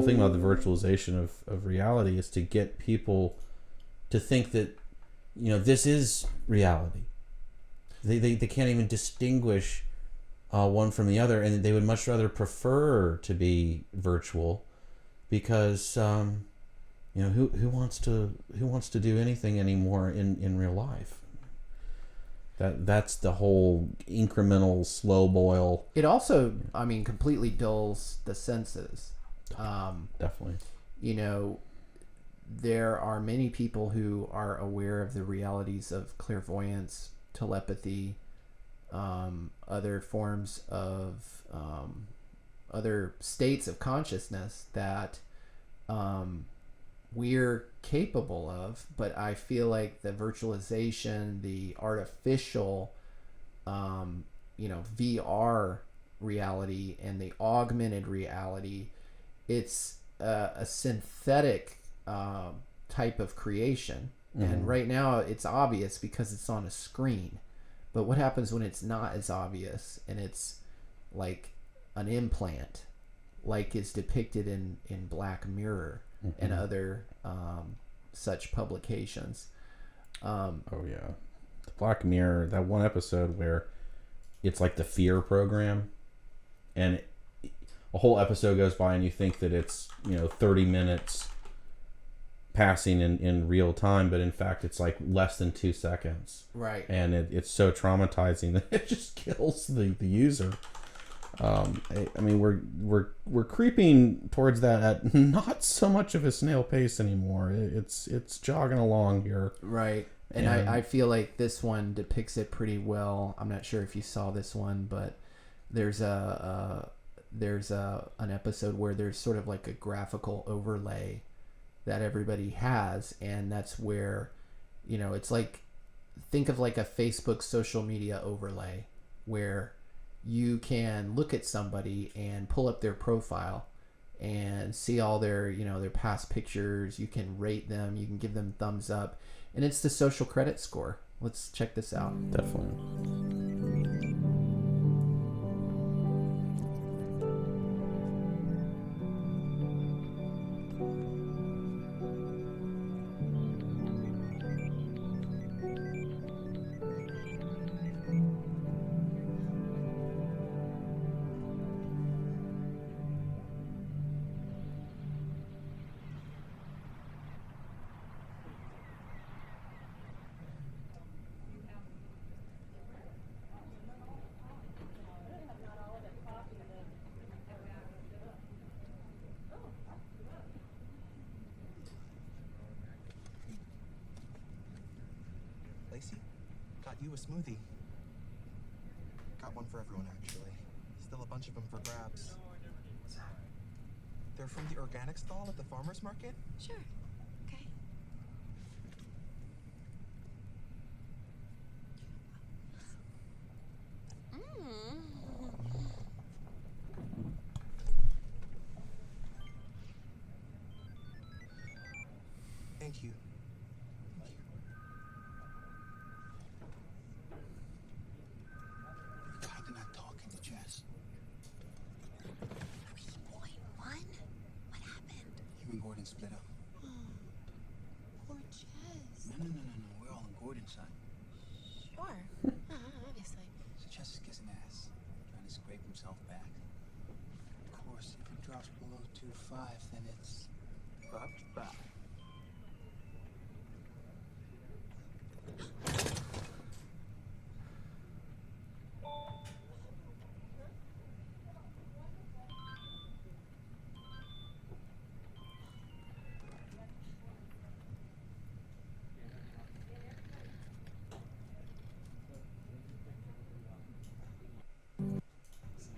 whole thing about the virtualization of reality is to get people to think that, this is reality. They can't even distinguish one from the other, and they would much rather prefer to be virtual, because who wants to do anything anymore in real life? That's the whole incremental slow boil. It also, completely dulls the senses. Definitely. There are many people who are aware of the realities of clairvoyance, telepathy, other forms of other states of consciousness that we're capable of, but I feel like the virtualization, the artificial VR reality and the augmented reality, it's a synthetic type of creation. Mm-hmm. And right now it's obvious because it's on a screen, but what happens when it's not as obvious and it's like an implant, like is depicted in Black Mirror? Mm-hmm. And other such publications. Oh yeah, the Black Mirror, that one episode where it's like the fear program, and a whole episode goes by and you think that it's 30 minutes passing in real time, but in fact it's like less than 2 seconds. Right. And it's so traumatizing that it just kills the user. We're creeping towards that at not so much of a snail pace anymore. It's jogging along here. Right. And I feel like this one depicts it pretty well. I'm not sure if you saw this one, but there's an episode where there's sort of like a graphical overlay that everybody has, and that's where, it's like, think of like a Facebook social media overlay where you can look at somebody and pull up their profile and see all their, their past pictures. You can rate them. You can give them thumbs up. And it's the social credit score. Let's check this out. Definitely. Lacey, got you a smoothie. Got one for everyone, actually. Still a bunch of them for grabs. They're from the organic stall at the farmer's market? Sure. Okay. Thank you. God, they're not talking to Jess. 3.1? What happened? You and Gordon split up. Poor Jess. No. We're all on Gordon's side. Sure. Obviously. So Jess is kissing ass, trying to scrape himself back. Of course, if it drops below 2.5, then it's dropped back.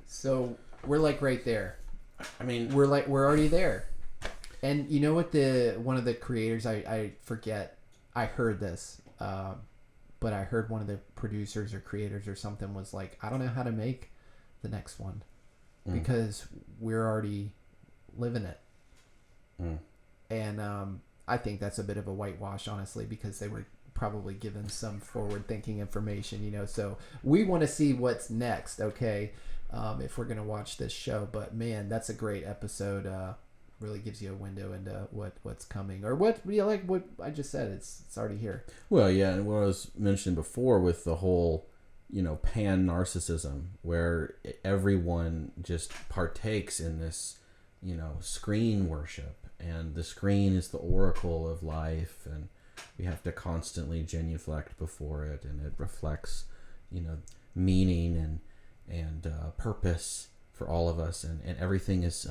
So we're like right there. I mean, we're already there. And you know what, one of the creators, I forget, I heard this, but I heard one of the producers or creators or something was like, I don't know how to make the next one because we're already living it. And I think that's a bit of a whitewash, honestly, because they were probably given some forward-thinking information, so we want to see what's next, okay, if we're going to watch this show. But man, that's a great episode. really gives you a window into what's coming, or what like what I just said. It's already here. Well, yeah, and what I was mentioned before with the whole, pan narcissism, where everyone just partakes in this, screen worship, and the screen is the oracle of life, and we have to constantly genuflect before it, and it reflects, meaning and purpose for all of us, and everything is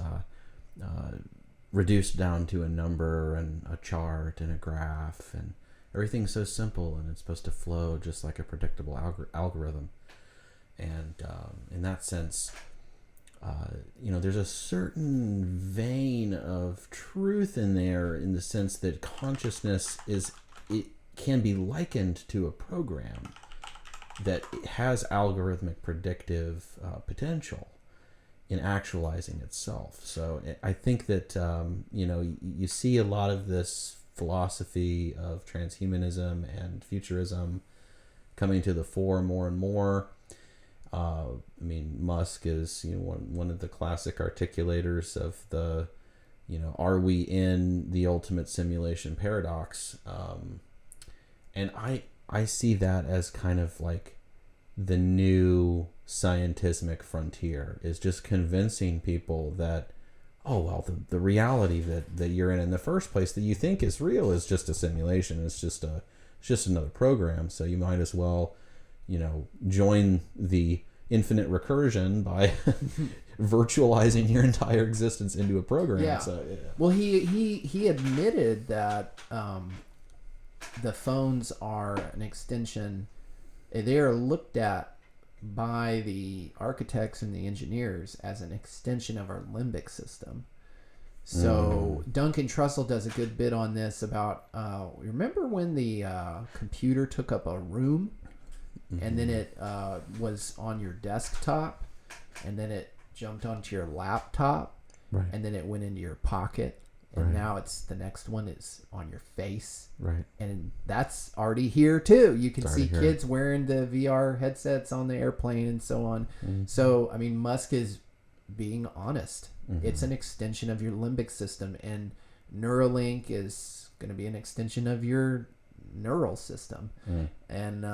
reduced down to a number and a chart and a graph, and everything's so simple, and it's supposed to flow just like a predictable algorithm. And in that sense, there's a certain vein of truth in there, in the sense that consciousness it can be likened to a program that has algorithmic predictive potential in actualizing itself. So I think that you see a lot of this philosophy of transhumanism and futurism coming to the fore more and more. Musk is one of the classic articulators of the are we in the ultimate simulation paradox, and I see that as kind of like the new scientific frontier, is just convincing people that, oh well, the reality that you're in the first place, that you think is real, is just a simulation. It's just another program. So you might as well join the infinite recursion by virtualizing your entire existence into a program. Yeah. So, yeah. Well, he admitted that the phones are an extension. They are looked at by the architects and the engineers as an extension of our limbic system. So Duncan Trussell does a good bit on this about, remember when the computer took up a room, and then it was on your desktop, and then it jumped onto your laptop, Right. and then it went into your pocket, and Right. now it's the next one is on your face. Right. And that's already here too. You can It's see already here. kids wearing the VR headsets on the airplane and so on. Mm-hmm. So, Musk is being honest. Mm-hmm. It's an extension of your limbic system, and Neuralink is going to be an extension of your neural system. And